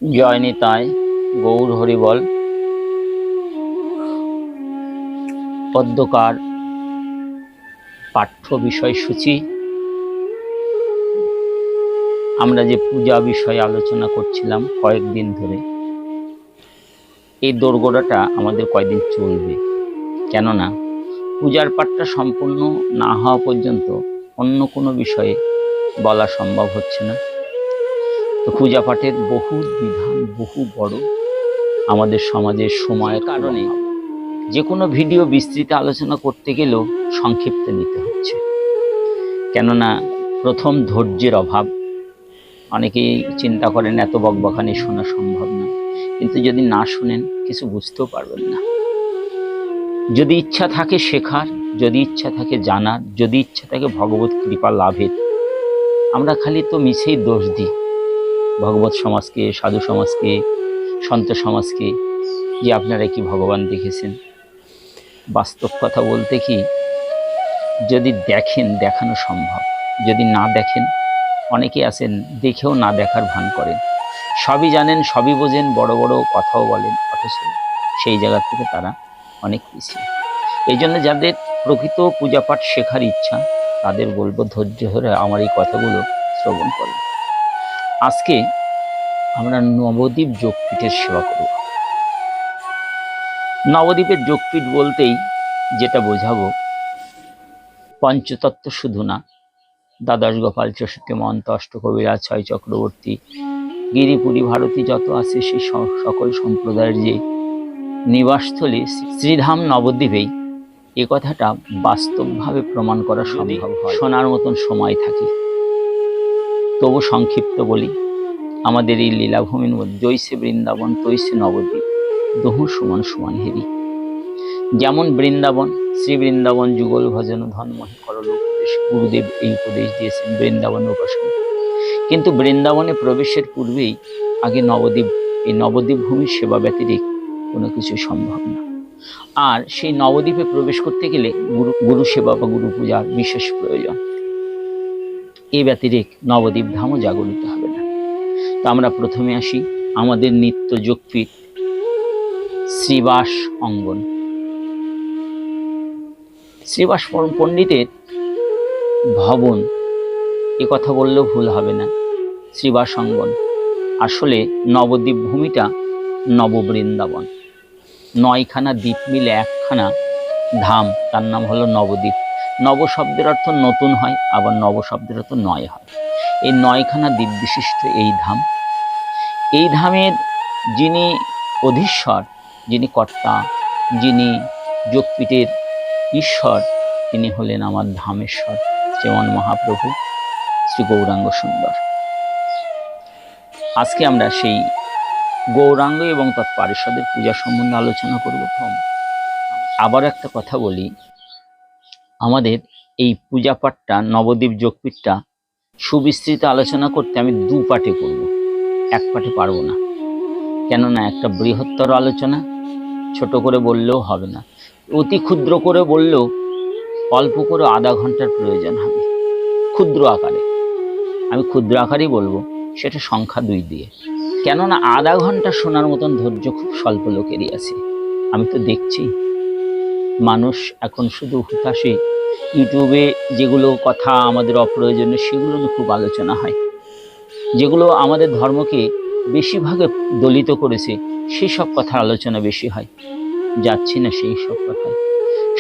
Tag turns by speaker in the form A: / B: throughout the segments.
A: জয় নিতাই, গৌর হরিবল। পদ্মকার পাঠ্য বিষয়সূচি আমরা যে পূজা বিষয়ে আলোচনা করছিলাম কয়েকদিন ধরে, এই দোরগোড়াটা আমাদের কয়েকদিন চলবে। কেননা পূজার পাঠটা সম্পূর্ণ না হওয়া পর্যন্ত অন্য কোনো বিষয়ে বলা সম্ভব হচ্ছে না। তো পূজা পাঠের বহু বিধান, বহু বড় আমাদের সমাজের সময়ের কারণে যে কোনো ভিডিও বিস্তৃত আলোচনা করতে গেলেও সংক্ষিপ্ত নিতে হচ্ছে। কেননা প্রথম ধৈর্যের অভাব। অনেকেই চিন্তা করেন এত বকবকানি শোনা সম্ভব না, কিন্তু যদি না শুনেন কিছু বুঝতেও পারবেন না। যদি ইচ্ছা থাকে শেখার, যদি ইচ্ছা থাকে জানার, যদি ইচ্ছা থাকে ভগবত কৃপা লাভের, আমরা খালি তো মিছেই দোষ দিই ভগবত সমাজকে, সাধু সমাজকে, সন্ত সমাজকে, যে আপনারা কি ভগবান দেখেছেন। বাস্তব কথা বলতে কি, যদি দেখেন দেখানো সম্ভব, যদি না দেখেন, অনেকে আছেন দেখেও না দেখার ভান করেন, সবই জানেন, সবই বোঝেন, বড় বড় কথাও বলেন, অথচ সেই জায়গা থেকে তারা অনেক পিছিয়ে। এই জন্য যাদের প্রকৃত পূজাপাঠ শেখার ইচ্ছা, তাদের বলবো ধৈর্য ধরে আমার এই কথাগুলো শ্রবণ করুন। আজকে আমরা নবদ্বীপ যোগপীঠের সেবা করব। নবদ্বীপের যোগপীঠ বলতেই যেটা বোঝাবো, পঞ্চতত্ত্ব শুধু না, দ্বাদশ গোপাল, 64 মহন্ত, অষ্টকবিরাজ, 6 চক্রবর্তী, গিরিপুরী, ভারতী যত আছে সেই সকল সম্প্রদায়ের যে নিবাসস্থলী শ্রীধাম নবদ্বীপেই, এ কথাটা বাস্তবভাবে প্রমাণ করা সম্ভব হয়, শোনার মতন সময় থাকে। তবু সংক্ষিপ্ত বলি, আমাদের এই লীলাভূমির মধ্যে জৈসে বৃন্দাবন তৈসে নবদ্বীপ, দহু সমান সমান হেরি। যেমন বৃন্দাবন, শ্রী বৃন্দাবন যুগল ভজন ধনমহি করল উপদেশ, গুরুদেব এই উপদেশ দিয়েছেন বৃন্দাবনের উপাসনা। কিন্তু বৃন্দাবনে প্রবেশের পূর্বেই আগে নবদ্বীপ, এই নবদ্বীপ ভূমির সেবা ব্যতিরেক কোনো কিছু সম্ভব না। আর সেই নবদ্বীপে প্রবেশ করতে গেলে গুরু সেবা বা গুরু পূজার বিশেষ প্রয়োজন। এই ব্যতিরেক নবদ্বীপ ধামও জাগরিত হবে না। তো আমরা প্রথমে আসি আমাদের নিত্য যোগপীঠ শ্রীবাস অঙ্গন। শ্রীবাস পণ্ডিতের ভবন, এ কথা বললেও ভুল হবে না। শ্রীবাস অঙ্গন আসলে নবদ্বীপ ভূমিটা নববৃন্দাবন, 9খানা দ্বীপ মিলে একখানা ধাম, তার নাম হলো নবদ্বীপ। নব শব্দের অর্থ নতুন হয়, আবার নব শব্দের অর্থ 9 হয়। এই 9খানা দ্বীপ বিশিষ্ট এই ধাম, এই ধামের যিনি অধীশ্বর, যিনি কর্তা, যিনি যোগপীঠের ঈশ্বর, তিনি হলেন আমার ধামেশ্বর শ্রীমন মহাপ্রভু শ্রী গৌরাঙ্গ সুন্দর। আজকে আমরা সেই গৌরাঙ্গ এবং তৎপারিষদের পূজা সম্বন্ধে আলোচনা করব। আবার একটা কথা বলি, আমাদের এই পূজা পাঠটা, নবদ্বীপ যোগপীঠটা সুবিস্তৃত আলোচনা করতে আমি 2 পাঠে করব, 1 পাঠে পারবো না। কেননা একটা বৃহত্তর আলোচনা, ছোট করে বললেও হবে না, অতি ক্ষুদ্র করে বললেও অল্প করে আধা ঘন্টার প্রয়োজন হবে। ক্ষুদ্র আকারে, আমি ক্ষুদ্র আকারেই বলবো, সেটা সংখ্যা 2 দিয়ে। কেননা আধা ঘন্টা শোনার মতন ধৈর্য খুব স্বল্প লোকেরই আছে। আমি তো দেখছি মানুষ এখন শুধু হুতাশে ইউটিউবে যেগুলো কথা আমাদের অপ্রয়োজনীয়, সেগুলো নিয়ে খুব আলোচনা হয়। যেগুলো আমাদের ধর্মকে বেশিরভাগে দলিত করেছে, সেই সব কথার আলোচনা বেশি হয়। যাচ্ছি না সেই সব কথায়।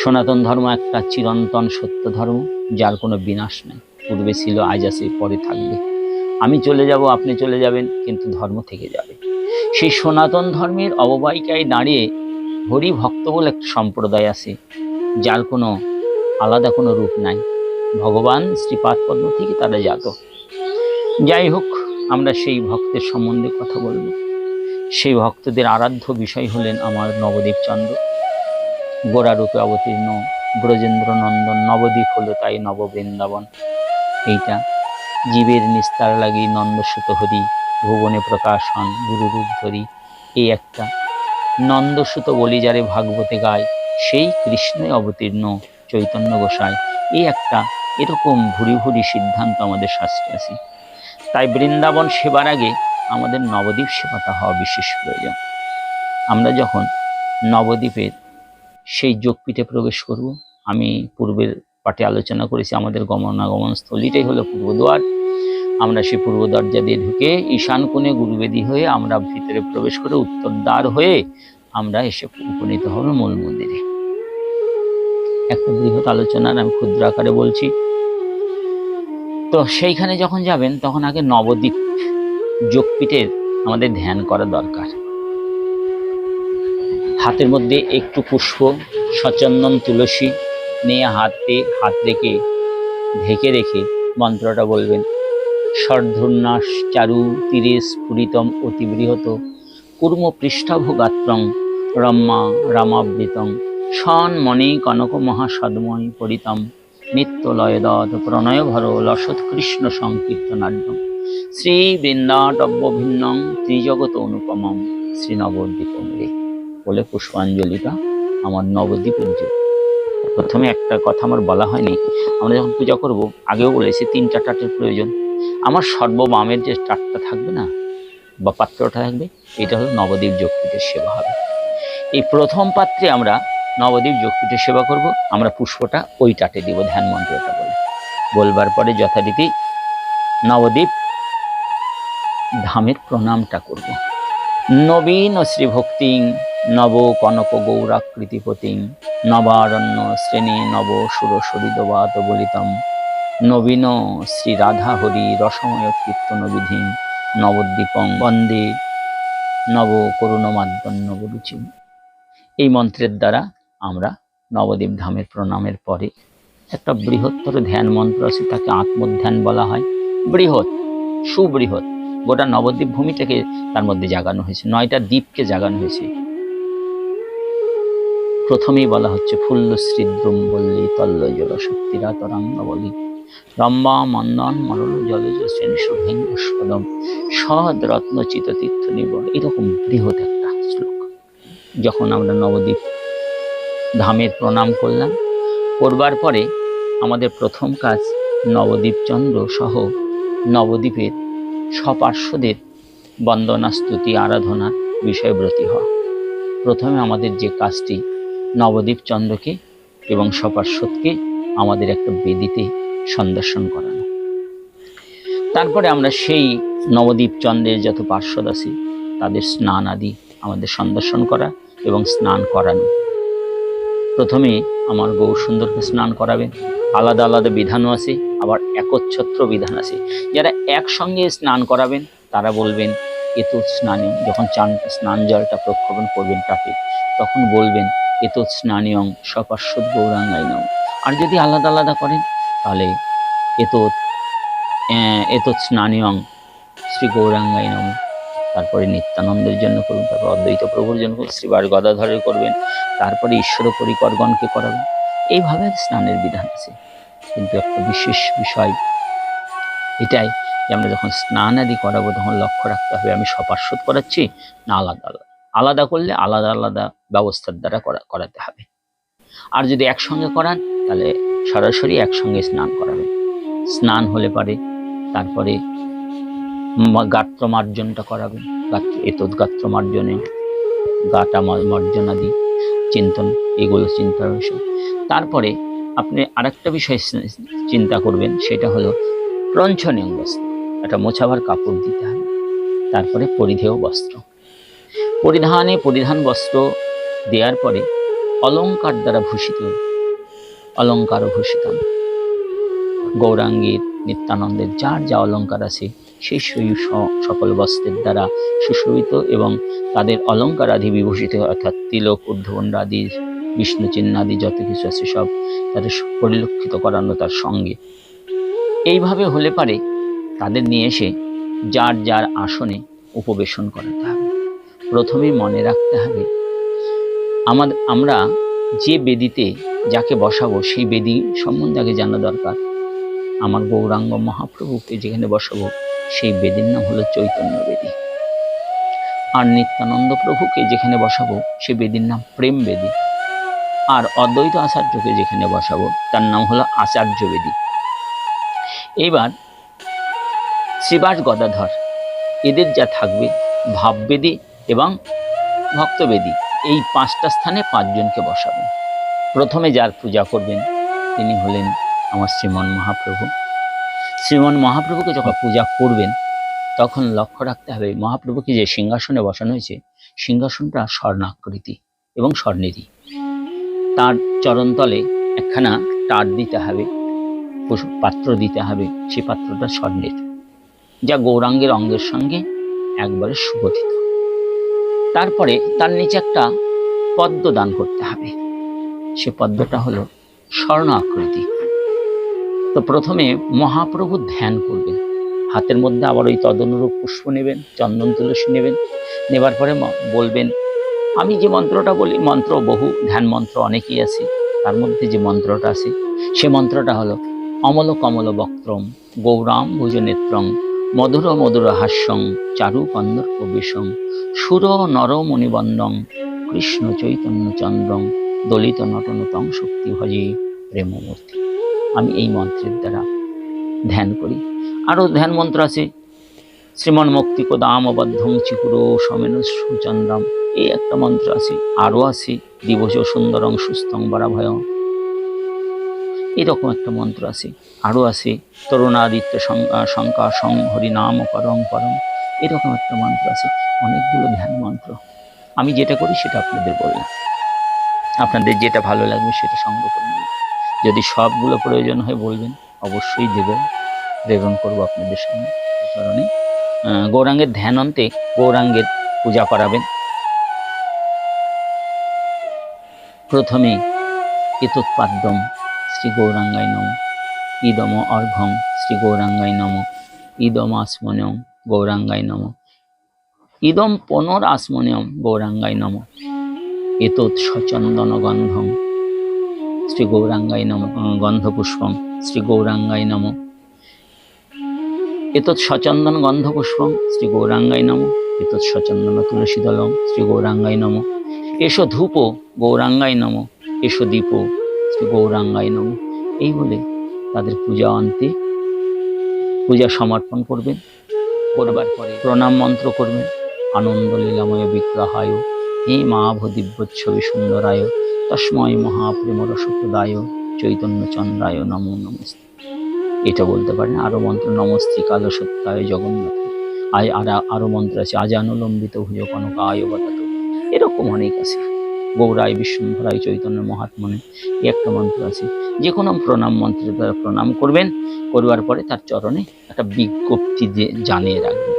A: সনাতন ধর্ম একটা চিরন্তন সত্য ধর্ম, যার কোনো বিনাশ নাই। পূর্বে ছিল, আজ আছে, পরে থাকবে। আমি চলে যাব, আপনি চলে যাবেন, কিন্তু ধর্ম থেকে যাবে। সেই সনাতন ধর্মের অববাহিকায় দাঁড়িয়ে হরি ভক্ত বলে একটা সম্প্রদায় আছে, যার কোনো আলাদা কোনো রূপ নাই। ভগবান শ্রীপাদ পদ্ম থেকে তারা জাত। যাই হোক, আমরা সেই ভক্তের সম্বন্ধে কথা বলব। সেই ভক্তদের আরাধ্য বিষয় হলেন আমার নবদ্বীপ চন্দ্র, গোড়ারূপে অবতীর্ণ ব্রজেন্দ্র নন্দন। নবদ্বীপ হলো তাই নববৃন্দাবন। এইটা জীবের নিস্তার লাগি নন্দসুত হরি, ভুবনে প্রকাশন গুরুরূপ ধরি। এই একটা নন্দসুত বলি যারে ভাগবতে গায়, সেই কৃষ্ণে অবতীর্ণ চৈতন্য গোসাই। এই একটা এরকম ভুরি ভুরি সিদ্ধান্ত আমাদের শাস্ত্রে আছে। তাই বৃন্দাবন সেবার আগে আমাদের নবদ্বীপ সেবাটা হওয়া বিশেষ প্রয়োজন। আমরা যখন নবদ্বীপের সেই যোগপীঠে প্রবেশ করব, আমি পূর্বের পাঠে আলোচনা করেছি আমাদের গমনাগমন স্থলীটাই হলো পূর্বদ্বার। আমরা সেই পূর্ব দরজা দিয়ে ঢুকে ঈশান কোণে গুরুবেদী হয়ে আমরা ভিতরে প্রবেশ করে উত্তর দ্বার হয়ে আমরা এসে উপনীত হব মূল মন্দিরে। একটা বৃহৎ আলোচনার আমি ক্ষুদ্র আকারে বলছি। তো সেইখানে যখন যাবেন তখন আগে নবদ্বীপ যোগপীঠের আমাদের ধ্যান করা দরকার। হাতের মধ্যে একটু পুষ্প, সচন্দন, তুলসী নিয়ে হাত রেখে ঢেকে রেখে মন্ত্রটা বলবেন। ষড়ধূর্ণাস চারু তীরে স্ফুরিতম অতিবৃহত কুর্ম পৃষ্ঠাভগাত্রং রম্মা রামাবৃতং সন্মনে কনক মহাসদ্ময় পরিতম নিত্যলয়দৎ প্রণয়ভর লসৎ কৃষ্ণ সংকীর্তনাঢ্যম শ্রী বৃন্দাটব্য ভিন্নং ত্রিজগত অনুপমম শ্রী নবদ্বীপম রে বলে পুষ্পাঞ্জলিটা আমার নবদ্বীপের যে। প্রথমে একটা কথা আমার বলা হয়নি, আমরা যখন পূজা করব আগেও বলেছি 3টা টাটের প্রয়োজন। আমার সর্ববামের যে টাটটা থাকবে না বা পাত্রটা থাকবে, এটা হলো নবদ্বীপ যোগপীঠের সেবা হবে। এই প্রথম পাত্রে আমরা নবদ্বীপ যোগপীঠের সেবা করব। আমরা পুষ্পটা ওই টাটে দিব, ধ্যান মন্ত্রটা বলবার পরে যথারীতি নবদ্বীপ ধামের প্রণামটা করব। নবীন শ্রীভক্তিং নব কনক গৌরাকৃতিপতিং নবারণ্য শ্রেণী নব সুরসরিদবাত বলিতম নবীন শ্রী রাধা হরি রসময় কীর্তন বিধি নবদ্বীপং বন্দে নব করুণমাদ্যন্ন বরুচিম। এই মন্ত্রের দ্বারা আমরা নবদ্বীপ ধামের প্রণামের পরে একটা বৃহত্তর ধ্যান মন্ত্র আছে, তাকে আত্মধ্যান বলা হয়। বৃহৎ, সুবৃহৎ, গোটা নবদ্বীপ ভূমিটাকে তার মধ্যে জাগানো হয়েছে, 9টা দ্বীপকে জাগানো হয়েছে। প্রথমেই বলা হচ্ছে ফুল্লশ্রীদ্রুম বল্লী তল্ল জল শক্তিরা তরাঙ্গ বলি রম্বা মন্দন মরল জলজ শ্রেণী শুভেঙ্গস্পদম সদ রত্নচিত তীর্থ নিব। এরকম বৃহৎ একটা শ্লোক। যখন আমরা নবদ্বীপ ধামের প্রণাম করবার পরে আমাদের প্রথম কাজ নবদ্বীপ চন্দ্র সহ নবদ্বীপের সপার্শ্বদের বন্দনা স্তুতি আরাধনার বিষয়ব্রতী হওয়া। প্রথমে আমাদের যে কাজটি, নবদ্বীপ চন্দ্রকে এবং সপার্শ্বদকে আমাদের একটা বেদিতে সন্দর্শন করানো। তারপরে আমরা সেই নবদ্বীপ চন্দ্রের যত পার্শ্বদ আছে তাদের স্নান আদি আমাদের সন্দর্শন করা এবং স্নান করানো। প্রথমে আমার গৌর সুন্দরকে স্নান করাবেন। আলাদা আলাদা বিধানও আছে, আবার একচ্ছত্র বিধান আছে। যারা একসঙ্গে স্নান করাবেন তারা বলবেন এত স্নানে, যখন স্নান জলটা প্রক্ষেপণ করবেন তাকে, তখন বলবেন এত স্নানিয়ং সপার্শ্বদ গৌরাঙ্গায় নম। আর যদি আলাদা আলাদা করেন তাহলে এত স্নানিয়ং শ্রী গৌরাঙ্গায় নম। তারপরে নিত্যানন্দের জন্য করবেন, তারপর অদ্বৈত প্রভুর জন্য করবেন, শ্রীবার গদাধরের করবেন, তারপরে ঈশ্বর পরিকরগণকে করাবেন। এইভাবে স্নানের বিধান আছে। কিন্তু একটা বিশেষ বিষয় এটাই যে আমরা যখন স্নান আদি করাবো তখন লক্ষ্য রাখতে হবে আমি সপার্শ্বদ করাচ্ছি না আলাদা আলাদা। আলাদা করলে আলাদা আলাদা ব্যবস্থার দ্বারা করাতে হবে। আর যদি একসঙ্গে করান তাহলে সরাসরি একসঙ্গে স্নান করাবেন। স্নান হলে পারে তারপরে গাত্র মার্জনটা করাবেন। গাত্র মার্জনে গাটা মার্জনাদি চিন্তন, এগুলো চিন্তার বিষয়। তারপরে আপনি আরেকটা বিষয় চিন্তা করবেন, সেটা হলো প্রঞ্ছনীয় বস্ত্র, একটা মোছাবার কাপড় দিতে হবে। তারপরে পরিধেয় বস্ত্র, পরিধান বস্ত্র দেওয়ার পরে অলঙ্কার দ্বারা ভূষিত, অলঙ্কার ভূষিত গৌরাঙ্গীর নিত্যানন্দের যার যা অলঙ্কার আছে সেই সকল বস্ত্রের দ্বারা সুশোভিত এবং তাদের অলঙ্কার আদি বিভূষিত, অর্থাৎ তিলক ঊর্ধ্বগণ্ড আদি বিষ্ণু চিহ্ন আদি যত কিছু আছে সব তাদের পরিলক্ষিত করানো তার সঙ্গে। এইভাবে হলে পারে তাদের নিয়ে এসে যার যার আসনে উপবেশন করাতে হবে। প্রথমেই মনে রাখতে হবে আমরা যে বেদিতে যাকে বসাবো সেই বেদি সম্বন্ধে আগে জানা দরকার। আমার গৌরাঙ্গ মহাপ্রভুকে যেখানে বসাবো সেই বেদির নাম হলো চৈতন্য বেদি। আর নিত্যানন্দ প্রভুকে যেখানে বসাবো সেই বেদির নাম প্রেম বেদি। আর অদ্বৈত আচার্যকে যেখানে বসাবো তার নাম হলো আচার্য বেদি। এইবার শ্রীবাস গদাধর এদের যা থাকবে ভাববেদী এবং ভক্তবেদী, এই 5টা স্থানে 5 জনকে বসাবেন। প্রথমে যার পূজা করবেন তিনি হলেন আমার শ্রীমন মহাপ্রভু। শ্রীমন মহাপ্রভুকে যখন পূজা করবেন তখন লক্ষ্য রাখতে হবে মহাপ্রভুকে যে সিংহাসনে বসানো হয়েছে সিংহাসনটা স্বর্ণাকৃতি এবং স্বর্ণেরই। তার চরণতলে একখানা টাট দিতে হবে, পাত্র দিতে হবে, সেই পাত্রটা স্বর্ণের, যা গৌরাঙ্গের অঙ্গের সঙ্গে একবারে সুগঠিত। তারপরে তার নিচে একটা পদ্ম দান করতে হবে, সে পদ্মটা হলো স্বর্ণ আকৃতি। তো প্রথমে মহাপ্রভু ধ্যান করবেন, হাতের মধ্যে আবার ওই তদনুরূপ পুষ্প নেবেন, চন্দন তুলসী নেবেন, নেবার পরে বলবেন, আমি যে মন্ত্রটা বলি, মন্ত্র বহু, ধ্যান মন্ত্র অনেকই আছে, তার মধ্যে যে মন্ত্রটা আছে সে মন্ত্রটা হলো অমল কমল বক্ত্রম গৌরাম ভুজনেত্রং মধুর মধুর হাস্যং চারু কন্দর প্রবেশং সুর নর মণিবন্দং কৃষ্ণ চৈতন্য চন্দ্রং দলিত নটনতং শক্তি ভজি প্রেমমূর্তি। আমি এই মন্ত্রের দ্বারা ধ্যান করি। আরও ধ্যান মন্ত্র আছে, শ্রীমন মুক্তিক দামবদ্ধং চিকুরো সমেন সুচন্দ্রম, এই একটা মন্ত্র আছে। আরও আছে দিবস সুন্দরং সুস্থং বরাভয়, এরকম একটা মন্ত্র আছে। আরও আছে তরুণাদিত্য শঙ্কা সং হরিনাম করং পরম, এরকম একটা মন্ত্র আছে। অনেকগুলো ধ্যান মন্ত্র। আমি যেটা করি সেটা আপনাদের বললাম, আপনাদের যেটা ভালো লাগবে সেটা সংগ্রহ করে নেবেন। যদি সবগুলো প্রয়োজন হয় বলবেন, অবশ্যই দেব, প্রেরণ করবো আপনাদের সামনে। কারণে গৌরাঙ্গের ধ্যান অন্তে গৌরাঙ্গের পূজা করাবেন। প্রথমে এতৎপাদ্যম শ্রী গৌরাঙ্গায় নম, ইদম অর্ঘং শ্রী গৌরাঙ্গায় নম, ইদম আসমনয়ং গৌরাঙ্গায় নম, ইদম পুনরাসমনয়ং গৌরাঙ্গায় নম, এতৎ সচন্দন গন্ধং শ্রী গৌরাঙ্গায় নম, গন্ধপুষ্পং শ্রী গৌরাঙ্গায় নম, এতৎ সচন্দন গন্ধপুষ্পং শ্রী গৌরাঙ্গায় নম, এতৎ সচন্দন তুলসীদলং শ্রী গৌরাঙ্গায় নম, এসো ধূপ গৌরাঙ্গায় নম, এসো দীপ শ্রী গৌরাঙ্গায় নম। এই বলে তাদের পূজা অন্তে পূজা সমর্পণ করবেন। করবার পরে প্রণাম মন্ত্র করবেন। আনন্দ লীলাময় বিগ্রহায় হে মাভ দিব্যচ্ছবি সুন্দরায় তস্ময় মহাপ্রেম রসপ্রদায় চৈতন্য চন্দ্রায় নমো নমস্তে, এটা বলতে পারেন। আরো মন্ত্র নমস্তে কাল সত্যায় জগন্নাথ, আরো মন্ত্র আছে আজানুলম্বিত ভুজ কনকায় বদাত, এরকম অনেক আছে। গৌরায় বিশ্বম্ভরায় চৈতন্য মহাত্মনে একটা মন্ত্র আছে। যে কোনো প্রণাম মন্ত্রের দ্বারা প্রণাম করবেন, করবার পরে তার চরণে একটা বিজ্ঞপ্তি জানিয়ে রাখবেন।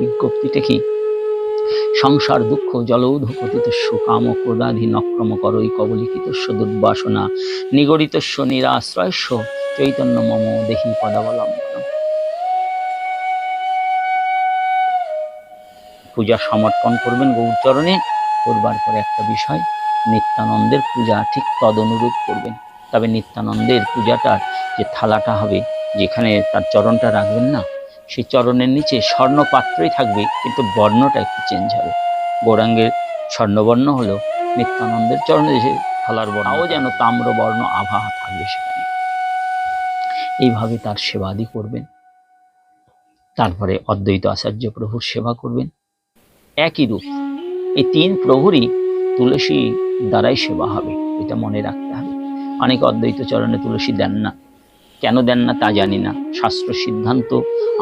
A: বিজ্ঞপ্তিটা কি? সংসার দুঃখ জলৌধপতিতস্য কাম ক্রোধাধি নক্রম করৈ কবলিকিতস্য দুর্বাসনা নিগড়িতস্য নিরাশ্রয়স্য চৈতন্য মম দেহি পদাবলম্বন। পূজা সমর্পণ করবেন গৌরচরণে। করবার পরে একটা বিষয়, নিত্যানন্দের পূজা ঠিক তদনুরূপ করবেন। তবে নিত্যানন্দের পূজাটার যে থালাটা হবে, যেখানে তার চরণটা রাখবেন না, সেই চরণের নিচে স্বর্ণ পাত্রই থাকবে, কিন্তু বর্ণটা একটু চেঞ্জ হবে। গৌরাঙ্গের স্বর্ণবর্ণ হলো, নিত্যানন্দের চরণে যে থালার বর্ণও যেন তাম্র বর্ণ আভা থাকবে সেখানে। এইভাবে তার সেবাদি করবেন। তারপরে অদ্বৈত আচার্য প্রভুর সেবা করবেন। একই রূপ এই 3 প্রভুরই তুলসী দ্বারাই সেবা হবে, এটা মনে রাখতে হবে। অনেক অদ্বৈত চরণে তুলসী দেন না, কেন দেন না তা জানি না। শাস্ত্র সিদ্ধান্ত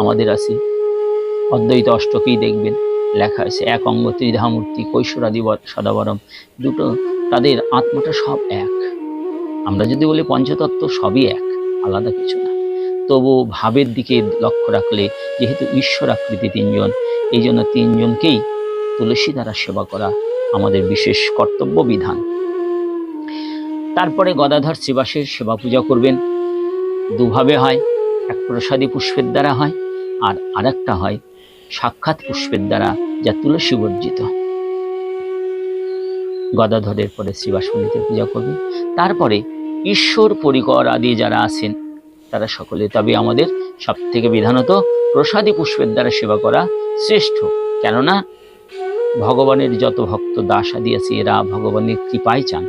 A: আমাদের আছে। অদ্বৈত অষ্টকেই দেখবেন লেখা আছে এক অঙ্গ ত্রিধামূর্তি কৈশোরাদি সদাবরম, দুটো, তাদের আত্মাটা সব এক। আমরা যদি বলি পঞ্চতত্ত্ব, সবই এক, আলাদা কিছু না। তবু ভাবের দিকে লক্ষ্য রাখলে, যেহেতু ঈশ্বর আকৃতি 3 জন, এই জন্য 3 জনকেই তুলসী দ্বারা সেবা করা আমাদের বিশেষ কর্তব্য বিধান। তারপরে গদাধর শ্রীবাসের সেবা পূজা করবেন। দুভাবে হয়, এক প্রসাদী পুষ্পের দ্বারা হয়, আর আরেকটা হয় সাক্ষাৎ পুষ্পের দ্বারা, যা তুলসী বর্জিত। গদাধরের পরে শ্রীবাসমণিতে পূজা করবেন। তারপরে ঈশ্বর পরিকর আদি যারা আছেন তারা সকলে, তবে আমাদের সব থেকে বিধানত প্রসাদী পুষ্পের দ্বারা সেবা করা শ্রেষ্ঠ। কেননা ভগবানের যত ভক্ত দাস আদি আছে, এরা ভগবানের কৃপায় চান,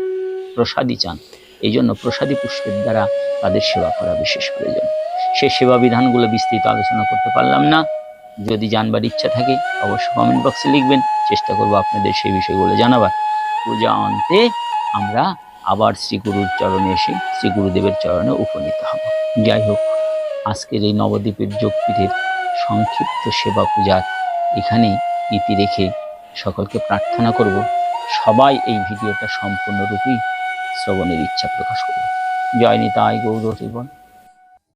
A: প্রসাদী চান। এই জন্য প্রসাদী পুষ্পের দ্বারা তাদের সেবা করা বিশেষ প্রয়োজন। সে সেবা বিধানগুলো বিস্তৃত আলোচনা করতে পারলাম না। যদি জানবার ইচ্ছা থাকে অবশ্যই কমেন্ট বক্সে লিখবেন, চেষ্টা করবো আপনাদের সেই বিষয়গুলো জানাবার। পূজা অন্তে আমরা আবার শ্রীগুরুর চরণে এসে শ্রীগুরুদেবের চরণে উপনীত হব। যাই হোক, আজকের এই নবদ্বীপের যোগপীঠের সংক্ষিপ্ত সেবা পূজার এখানে ইতি রেখে সকলকে প্রার্থনা করব সবাই এই ভিডিওটা সম্পূর্ণরূপেই শ্রবণের ইচ্ছা প্রকাশ করবে। জয় নিতাই গৌর হরিবল।